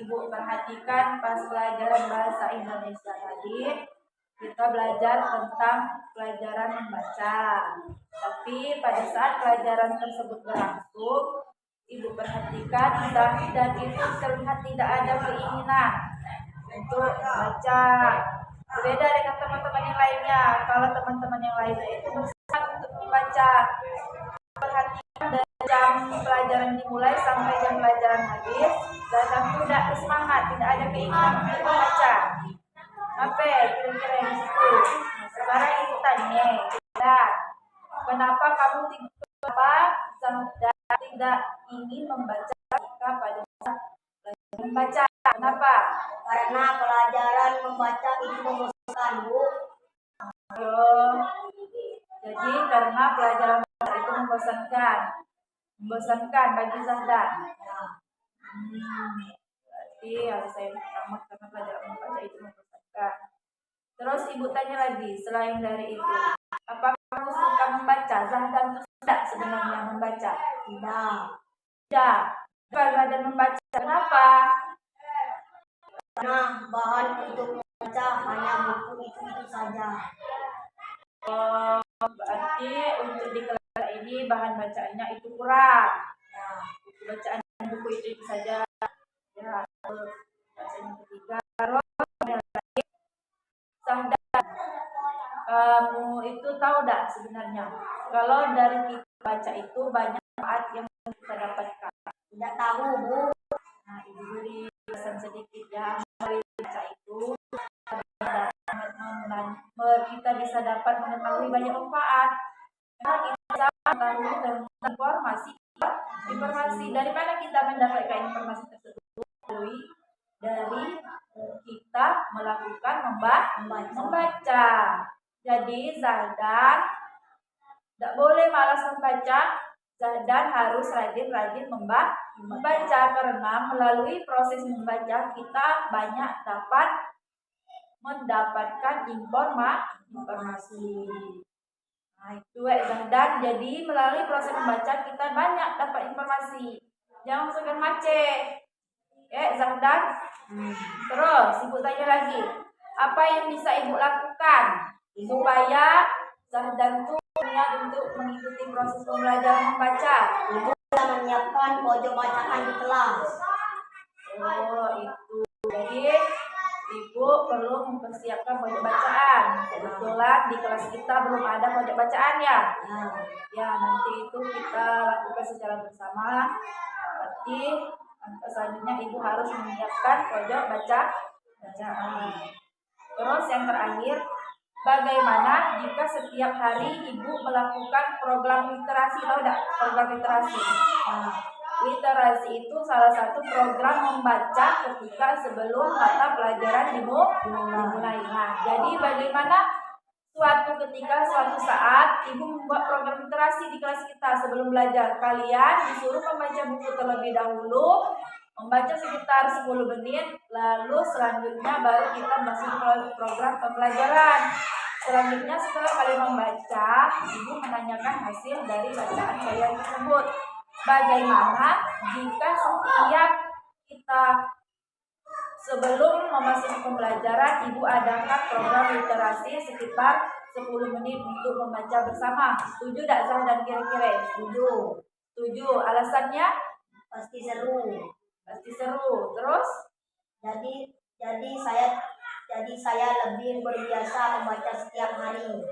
Ibu perhatikan pas pelajaran bahasa Indonesia tadi, kita belajar tentang pelajaran membaca. Tapi pada saat pelajaran tersebut berlangsung, Ibu perhatikan dan itu terlihat tidak ada keinginan untuk membaca. Berbeda dengan teman-teman yang lainnya. Kalau teman-teman yang lainnya itu bersemangat untuk membaca. Perhatikan dari jam pelajaran dimulai sampai jam pelajaran habis, dan tidak bersemangat, tidak ada keinginan untuk membaca. Apa kira-kira yang situ? Sekarang Ibu tanya, kenapa kamu tidak ingin membaca jika pada saat membaca? Kenapa? Karena pelajaran membaca itu membosankan, Bu. Jadi karena pelajaran membaca itu membosankan bagi Zahdan. Berarti harus saya tamat karena pelajaran membaca itu membosankan. Terus Ibu tanya lagi, selain dari itu, apakah kamu suka membaca? Zahdan itu tidak sebenarnya membaca? Tidak. Zahdan membaca, kenapa? Karena bahan untuk membaca hanya buku itu saja. Berarti untuk di kelas ini bahan bacaannya itu kurang. Buku bacaan buku itu saja. Ya, yang ketiga. Zahdan, kamu itu tahu tidak sebenarnya kalau dari kita baca itu banyak manfaat yang kita dapatkan? Tidak tahu, Bu. Nah, Ibu beri pesan sedikit ya. Baca itu kita bisa dapat mengetahui banyak manfaat. Karena kita mengetahui tentang informasi. Dari mana kita mendapatkan informasi tersebut? Dari kita melakukan membaca. Jadi Zahdan tidak boleh malas membaca. Zahdan harus rajin membaca, karena melalui proses membaca kita banyak dapat mendapatkan informasi. Nah, itu Zahdan. Jadi melalui proses membaca kita banyak dapat informasi. Jangan suka macet. Zahdan. Terus Ibu tanya lagi, apa yang bisa Ibu lakukan supaya Zahdan itu niat untuk mengikuti proses pembelajaran membaca? Ibu sudah menyiapkan pojok bacaan di kelas. Itu. Jadi Ibu perlu mempersiapkan pojok bacaan. Kebetulan di kelas kita belum ada pojok bacaan ya. Ya, nanti itu kita lakukan secara bersama. Berarti selanjutnya Ibu harus menyiapkan pojok bacaan. Terus yang terakhir, bagaimana jika setiap hari Ibu melakukan program literasi? Tahu tidak program literasi? Literasi itu salah satu program membaca ketika sebelum mata pelajaran dimulai. Nah, jadi bagaimana suatu saat Ibu membuat program literasi di kelas kita sebelum belajar? Kalian disuruh membaca buku terlebih dahulu, membaca sekitar 10 menit, lalu selanjutnya baru kita masuk program pembelajaran. Selanjutnya setelah kalian membaca, Ibu menanyakan hasil dari bacaan kalian tersebut. Bagaimana jika setiap kita sebelum memasuki pembelajaran Ibu adakan program literasi sekitar 10 menit untuk membaca bersama? Setuju tidak Zahdan kira-kira? Setuju. Alasannya? Pasti seru. Terus? Jadi saya lebih berbiasa membaca setiap hari.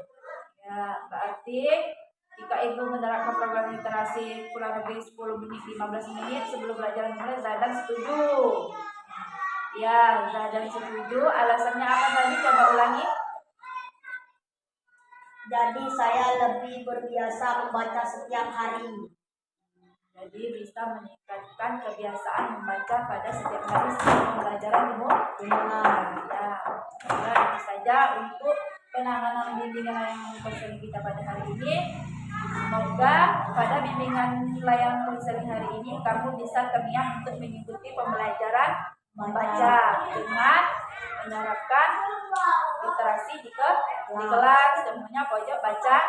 Ya, berarti jika Ibu menerapkan program literasi kurang lebih 10 menit, 15 menit sebelum belajar mulai, Zahdan setuju. Ya, Zahdan setuju. Alasannya apa tadi? Coba ulangi. Jadi saya lebih berbiasa membaca setiap hari. Jadi bisa meningkatkan kebiasaan membaca pada setiap hari sebelum pembelajaran dimulai. Ya, itu saja untuk penanganan bimbingan layanan konseling kita pada hari ini. Semoga pada bimbingan layanan konseling hari ini kamu bisa terniat untuk mengikuti pembelajaran membaca dengan menerapkan literasi di kelas, semuanya pojok bacaan.